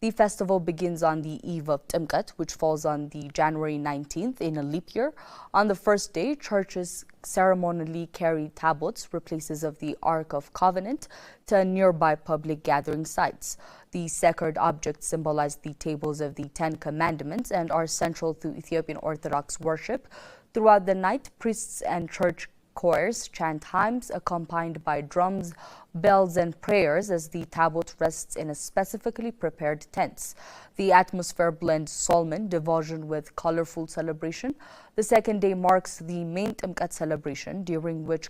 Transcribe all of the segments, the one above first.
The festival begins on the eve of Timket, which falls on the January 19th in a leap year. On the first day, churches ceremonially carry tablets, replaces of the Ark of Covenant, to nearby public gathering sites. The sacred objects symbolize the tables of the Ten Commandments and are central to Ethiopian Orthodox worship. Throughout the night, priests and church choirs chant hymns accompanied by drums, bells and prayers as the tablet rests in a specifically prepared tents. The atmosphere blends solemn devotion with colorful celebration. The second day marks the main Timket celebration, during which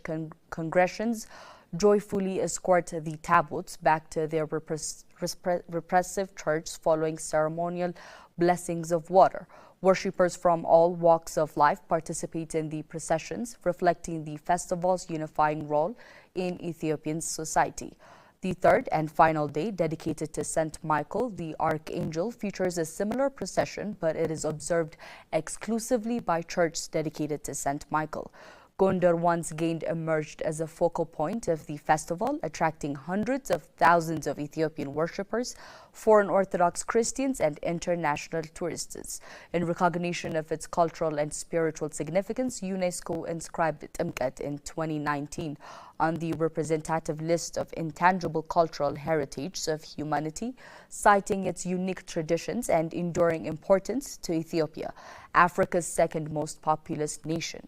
congregations joyfully escort the tablets back to their repressive church following ceremonial blessings of water. Worshippers from all walks of life participate in the processions, reflecting the festival's unifying role in Ethiopian society. The third and final day, dedicated to Saint Michael, the Archangel, features a similar procession, but it is observed exclusively by churches dedicated to Saint Michael. Gondar once again emerged as a focal point of the festival, attracting hundreds of thousands of Ethiopian worshippers, foreign Orthodox Christians and international tourists. In recognition of its cultural and spiritual significance, UNESCO inscribed Timket in 2019 on the representative list of intangible cultural heritage of humanity, citing its unique traditions and enduring importance to Ethiopia, Africa's second most populous nation.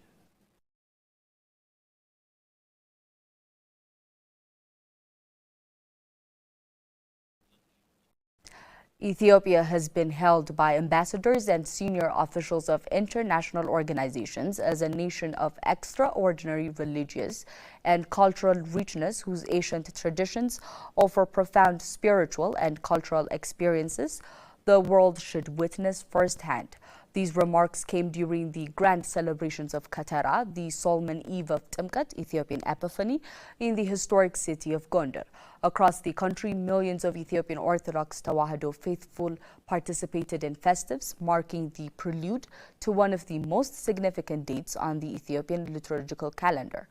Ethiopia has been hailed by ambassadors and senior officials of international organizations as a nation of extraordinary religious and cultural richness whose ancient traditions offer profound spiritual and cultural experiences the world should witness firsthand. These remarks came during the grand celebrations of Katara, the solemn eve of Timket, Ethiopian Epiphany, in the historic city of Gondar. Across the country, millions of Ethiopian Orthodox Tawahedo faithful participated in festives, marking the prelude to one of the most significant dates on the Ethiopian liturgical calendar.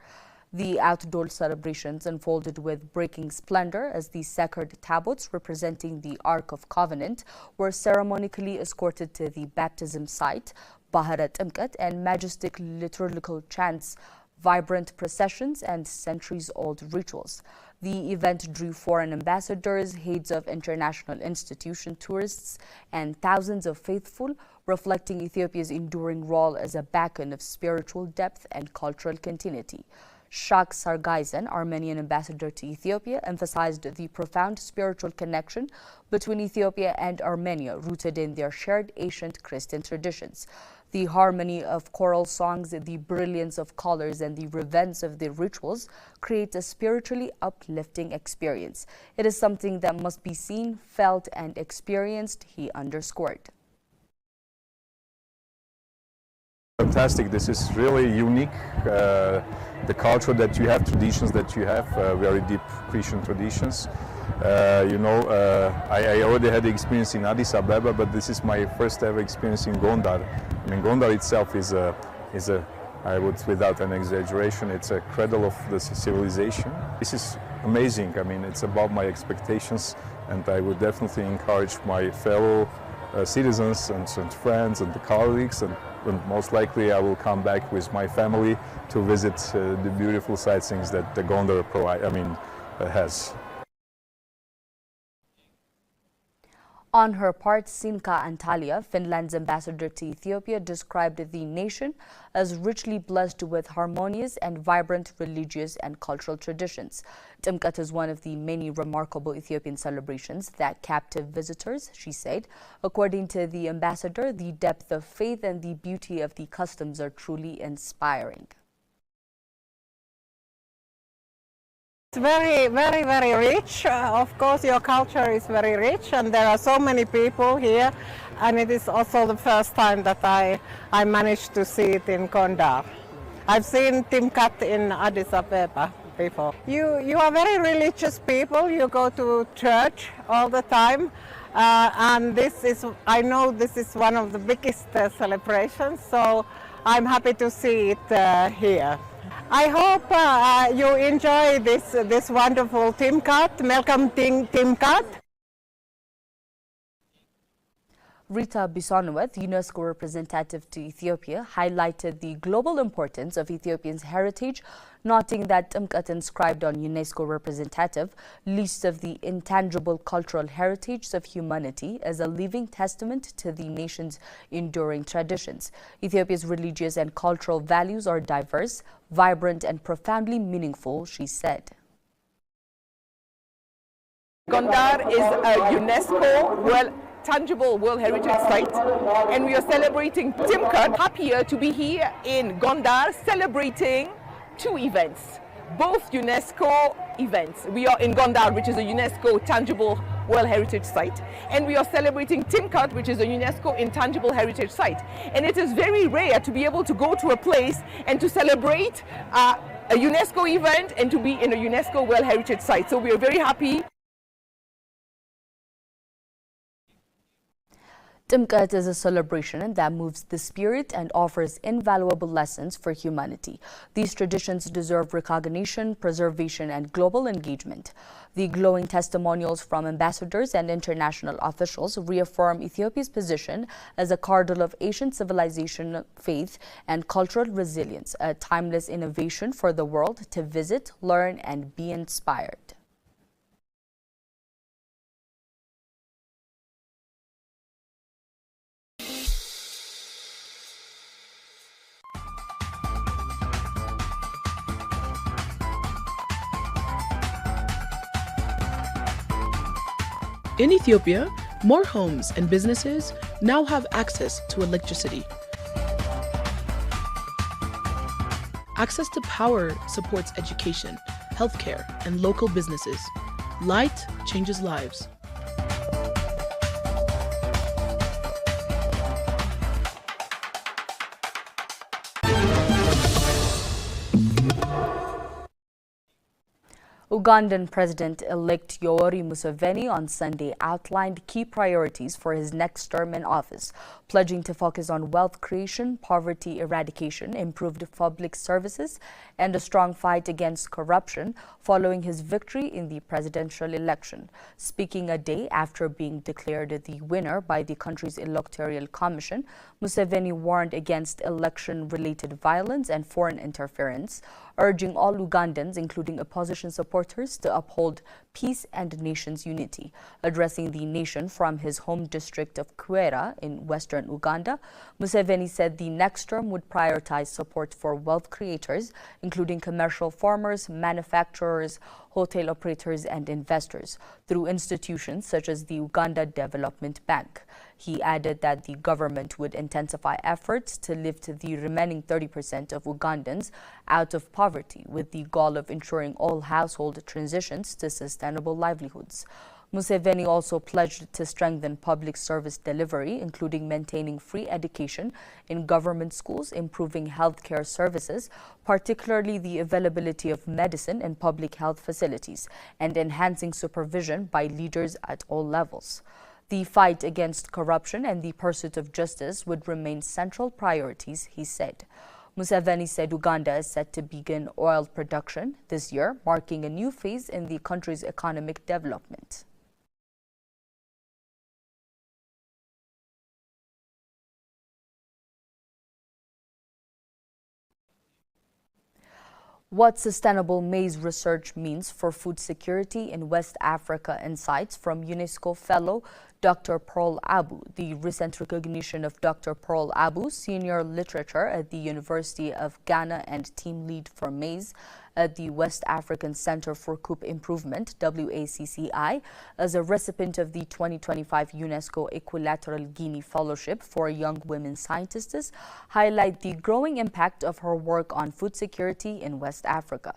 The outdoor celebrations unfolded with breaking splendor as the sacred tablets representing the Ark of Covenant were ceremonically escorted to the baptism site, Bahara Timket, and majestic liturgical chants, vibrant processions, and centuries-old rituals. The event drew foreign ambassadors, heads of international institutions, tourists, and thousands of faithful, reflecting Ethiopia's enduring role as a beacon of spiritual depth and cultural continuity. Shak Sargaisen, Armenian ambassador to Ethiopia, emphasized the profound spiritual connection between Ethiopia and Armenia, rooted in their shared ancient Christian traditions. The harmony of choral songs, the brilliance of colors, and the reverence of the rituals create a spiritually uplifting experience. It is something that must be seen, felt, and experienced, he underscored. Fantastic. This is really unique. The culture that you have, traditions that you have, very deep Christian traditions. I already had the experience in Addis Ababa, but this is my first ever experience in Gondar. I mean, Gondar itself is a, I would, without an exaggeration, it's a cradle of the civilization. This is amazing. I mean, it's above my expectations, and I would definitely encourage my fellow citizens and friends and the colleagues, and most likely I will come back with my family to visit the beautiful sightseeings that the Gondar has. On her part, Sinka Antalya, Finland's ambassador to Ethiopia, described the nation as richly blessed with harmonious and vibrant religious and cultural traditions. Timket is one of the many remarkable Ethiopian celebrations that captive visitors, she said. According to the ambassador, the depth of faith and the beauty of the customs are truly inspiring. It's very, very, very rich. Of course, your culture is very rich, and there are so many people here. And it is also the first time that I managed to see it in Gondar. I've seen Timket in Addis Ababa before. You are very religious people. You go to church all the time, and I know this is one of the biggest celebrations. So I'm happy to see it here. I hope you enjoy this wonderful Timket. Welcome Timket. Rita Bisonoweth, UNESCO representative to Ethiopia, highlighted the global importance of Ethiopian's heritage, noting that Timket inscribed on UNESCO representative list of the intangible cultural heritage of humanity as a living testament to the nation's enduring traditions. Ethiopia's religious and cultural values are diverse, vibrant and profoundly meaningful, she said. Gondar is a UNESCO tangible World Heritage Site, and we are celebrating Timket. Happier to be here in Gondar celebrating two events, both UNESCO events. We are in Gondar, which is a UNESCO tangible World Heritage Site, and we are celebrating Timket, which is a UNESCO intangible heritage site. And it is very rare to be able to go to a place and to celebrate a UNESCO event and to be in a UNESCO World Heritage Site. So we are very happy. Timket is a celebration that moves the spirit and offers invaluable lessons for humanity. These traditions deserve recognition, preservation, and global engagement. The glowing testimonials from ambassadors and international officials reaffirm Ethiopia's position as a cradle of ancient civilization, faith, and cultural resilience, a timeless innovation for the world to visit, learn, and be inspired. In Ethiopia, more homes and businesses now have access to electricity. Access to power supports education, healthcare, and local businesses. Light changes lives. Ugandan President-elect Yoweri Museveni on Sunday outlined key priorities for his next term in office, pledging to focus on wealth creation, poverty eradication, improved public services, and a strong fight against corruption following his victory in the presidential election. Speaking a day after being declared the winner by the country's electoral commission, Museveni warned against election-related violence and foreign interference, urging all Ugandans, including opposition supporters, to uphold peace and nation's unity. Addressing the nation from his home district of Kwera in western Uganda, Museveni said the next term would prioritize support for wealth creators, including commercial farmers, manufacturers, hotel operators, and investors, through institutions such as the Uganda Development Bank. He added that the government would intensify efforts to lift the remaining 30% of Ugandans out of poverty, with the goal of ensuring all household transitions to sustainable livelihoods. Museveni also pledged to strengthen public service delivery, including maintaining free education in government schools, improving healthcare services, particularly the availability of medicine and public health facilities, and enhancing supervision by leaders at all levels. The fight against corruption and the pursuit of justice would remain central priorities, he said. Museveni said Uganda is set to begin oil production this year, marking a new phase in the country's economic development. What sustainable maize research means for food security in West Africa insights from UNESCO fellow Dr. Pearl Abu. The recent recognition of Dr. Pearl Abu, senior literature at the University of Ghana and team lead for maize at the West African Center for Coup Improvement, WACCI, as a recipient of the 2025 UNESCO Equilateral Guinea Fellowship for Young Women Scientists, highlight the growing impact of her work on food security in West Africa.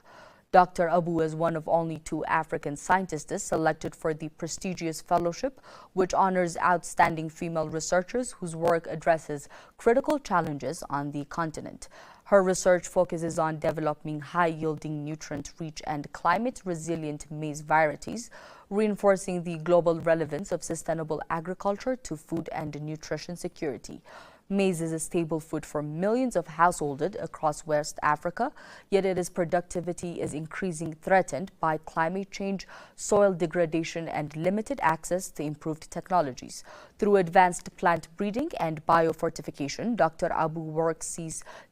Dr. Abu is one of only 2 African scientists selected for the prestigious fellowship, which honors outstanding female researchers whose work addresses critical challenges on the continent. Her research focuses on developing high-yielding, nutrient-rich and climate-resilient maize varieties, reinforcing the global relevance of sustainable agriculture to food and nutrition security. Maize is a staple food for millions of households across West Africa, yet its productivity is increasingly threatened by climate change, soil degradation, and limited access to improved technologies. Through advanced plant breeding and biofortification, Dr. Abu works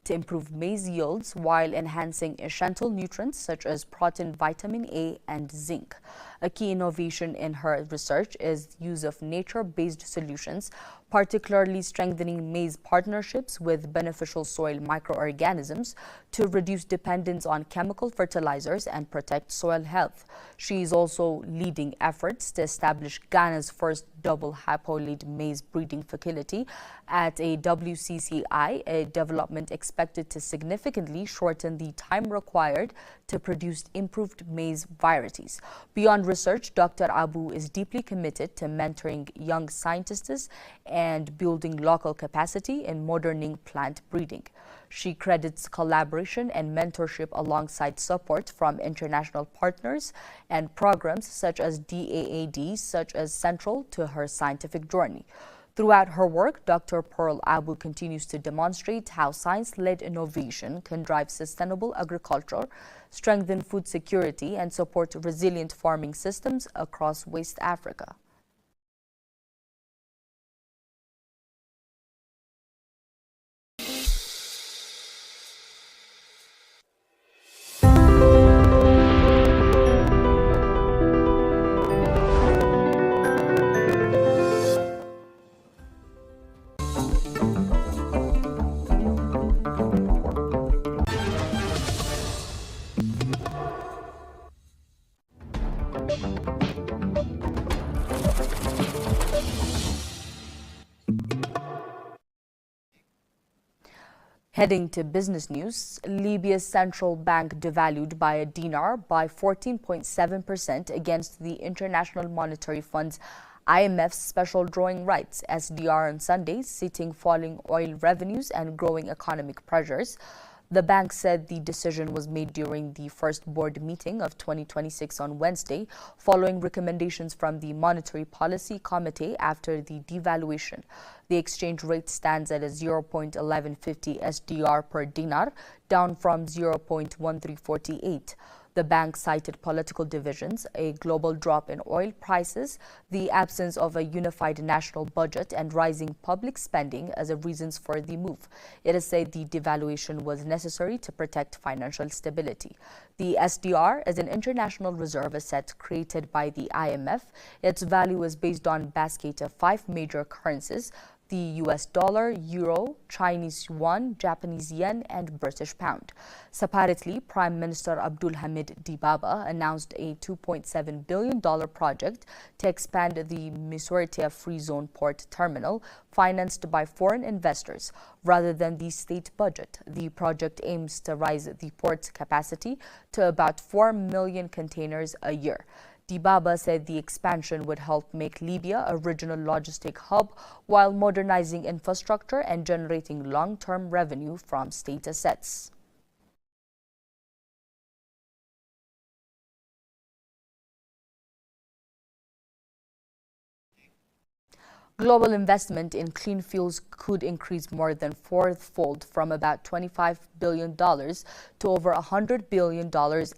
to improve maize yields while enhancing essential nutrients such as protein, vitamin A, and zinc. A key innovation in her research is the use of nature-based solutions, particularly strengthening maize partnerships with beneficial soil microorganisms to reduce dependence on chemical fertilizers and protect soil health. She is also leading efforts to establish Ghana's first double haploid maize breeding facility at a WCCI, a development expected to significantly shorten the time required to produce improved maize varieties. Beyond research, Dr. Abu is deeply committed to mentoring young scientists and building local capacity in moderning plant breeding. She credits collaboration and mentorship alongside support from international partners and programs such as DAAD, such as central to her scientific journey. Throughout her work, Dr. Pearl Abu continues to demonstrate how science-led innovation can drive sustainable agriculture, strengthen food security, and support resilient farming systems across West Africa. Heading to business news, Libya's central bank devalued by a dinar by 14.7% against the International Monetary Fund's IMF's special drawing rights (SDR) on Sunday, citing falling oil revenues and growing economic pressures. The bank said the decision was made during the first board meeting of 2026 on Wednesday, following recommendations from the Monetary Policy Committee after the devaluation. The exchange rate stands at a 0.1150 SDR per dinar, down from 0.1348. The bank cited political divisions, a global drop in oil prices, the absence of a unified national budget, and rising public spending as the reasons for the move. It is said the devaluation was necessary to protect financial stability. The SDR is an international reserve asset created by the IMF. Its value is based on a basket of 5 major currencies: the US dollar, euro, Chinese yuan, Japanese yen, and British pound. Separately, Prime Minister Abdul Hamid Dibaba announced a $2.7 billion project to expand the Misurtia Free Zone Port Terminal, financed by foreign investors rather than the state budget. The project aims to raise the port's capacity to about 4 million containers a year. Dibaba said the expansion would help make Libya a regional logistic hub while modernizing infrastructure and generating long-term revenue from state assets. Global investment in clean fuels could increase more than fourfold from about $25 billion to over $100 billion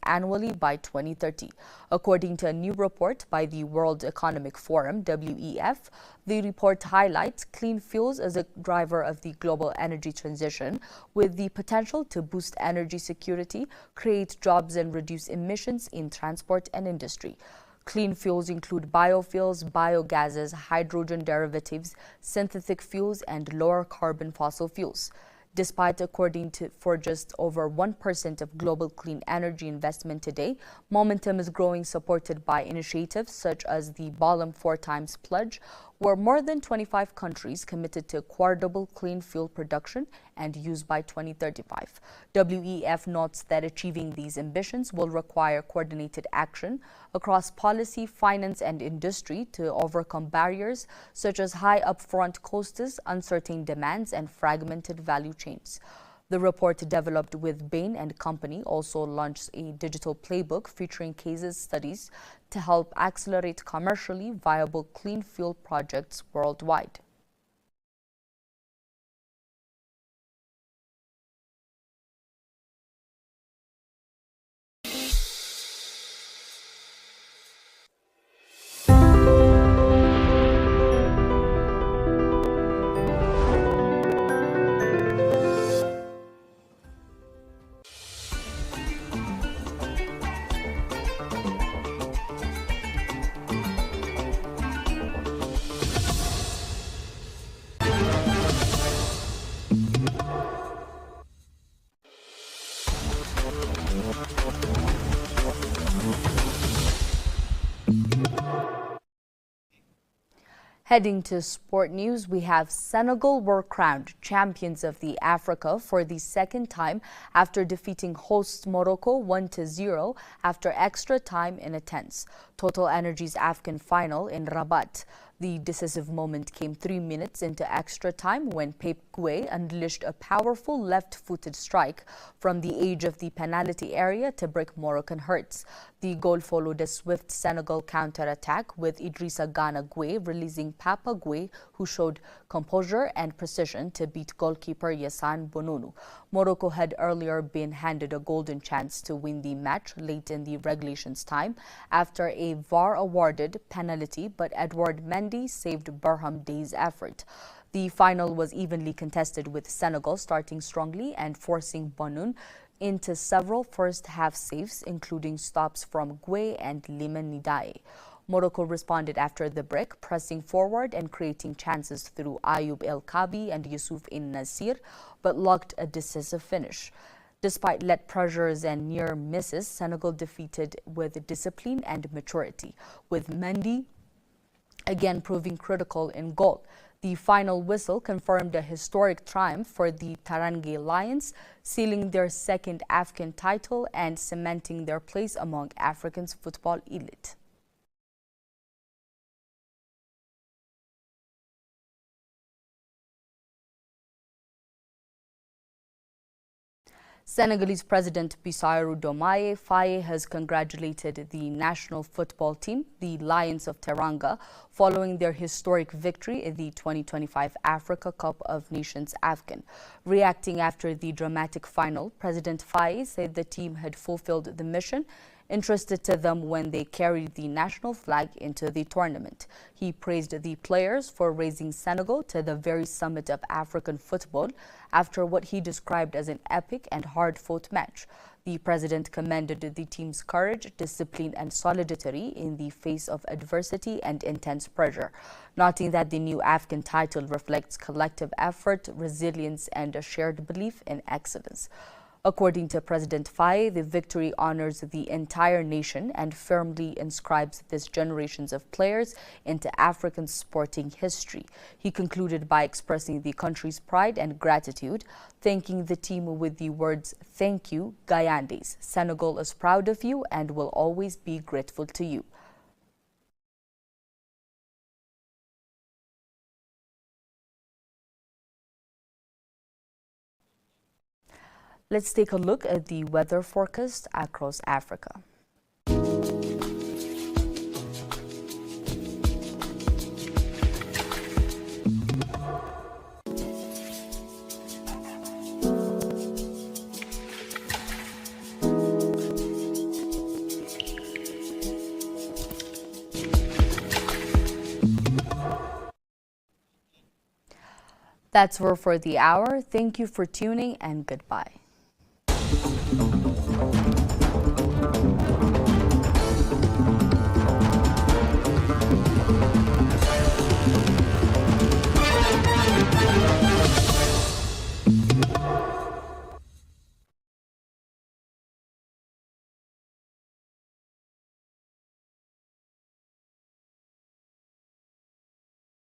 annually by 2030. According to a new report by the World Economic Forum, WEF, the report highlights clean fuels as a driver of the global energy transition, with the potential to boost energy security, create jobs, and reduce emissions in transport and industry. Clean fuels include biofuels, biogases, hydrogen derivatives, synthetic fuels, and lower carbon fossil fuels. Despite for just over 1% of global clean energy investment today, momentum is growing, supported by initiatives such as the Ballum 4x Pledge, where more than 25 countries committed to quadruple clean fuel production and use by 2035. WEF notes that achieving these ambitions will require coordinated action across policy, finance, and industry to overcome barriers such as high upfront costs, uncertain demands, and fragmented value chains. The report, developed with Bain and Company, also launched a digital playbook featuring case studies to help accelerate commercially viable clean fuel projects worldwide. Heading to sport news, we have Senegal were crowned champions of the Africa for the second time after defeating hosts Morocco 1-0 after extra time in a tense Total Energies AFCON final in Rabat. The decisive moment came 3 minutes into extra time when Pape Gueye unleashed a powerful left-footed strike from the edge of the penalty area to break Moroccan hearts. The goal followed a swift Senegal counter-attack with Idrissa Gana Gueye releasing Papa Gueye, who showed composure and precision to beat goalkeeper Yassine Bononou. Morocco had earlier been handed a golden chance to win the match late in the regulations time after a VAR-awarded penalty, but Edouard Mendy saved Barham Dey's effort. The final was evenly contested, with Senegal starting strongly and forcing Bononou into several first-half saves, including stops from Gueye and Limane Ndiaye. Morocco responded after the break, pressing forward and creating chances through Ayoub El Kabi and Youssouf En Nasir, but logged a decisive finish. Despite let pressures and near misses, Senegal defeated with discipline and maturity, with Mendy again proving critical in goal. The final whistle confirmed a historic triumph for the Teranga Lions, sealing their second AFCON title and cementing their place among Africa's football elite. Senegalese President Bassirou Diomaye Faye has congratulated the national football team, the Lions of Teranga, following their historic victory in the 2025 Africa Cup of Nations AFCON. Reacting after the dramatic final, President Faye said the team had fulfilled the mission entrusted to them when they carried the national flag into the tournament. He praised the players for raising Senegal to the very summit of African football after what he described as an epic and hard-fought match. The president commended the team's courage, discipline, and solidarity in the face of adversity and intense pressure, noting that the new AFCON title reflects collective effort, resilience, and a shared belief in excellence. According to President Faye, the victory honors the entire nation and firmly inscribes this generations of players into African sporting history. He concluded by expressing the country's pride and gratitude, thanking the team with the words, "Thank you, Gayandes. Senegal is proud of you and will always be grateful to you." Let's take a look at the weather forecast across Africa. That's all for the hour. Thank you for tuning and goodbye.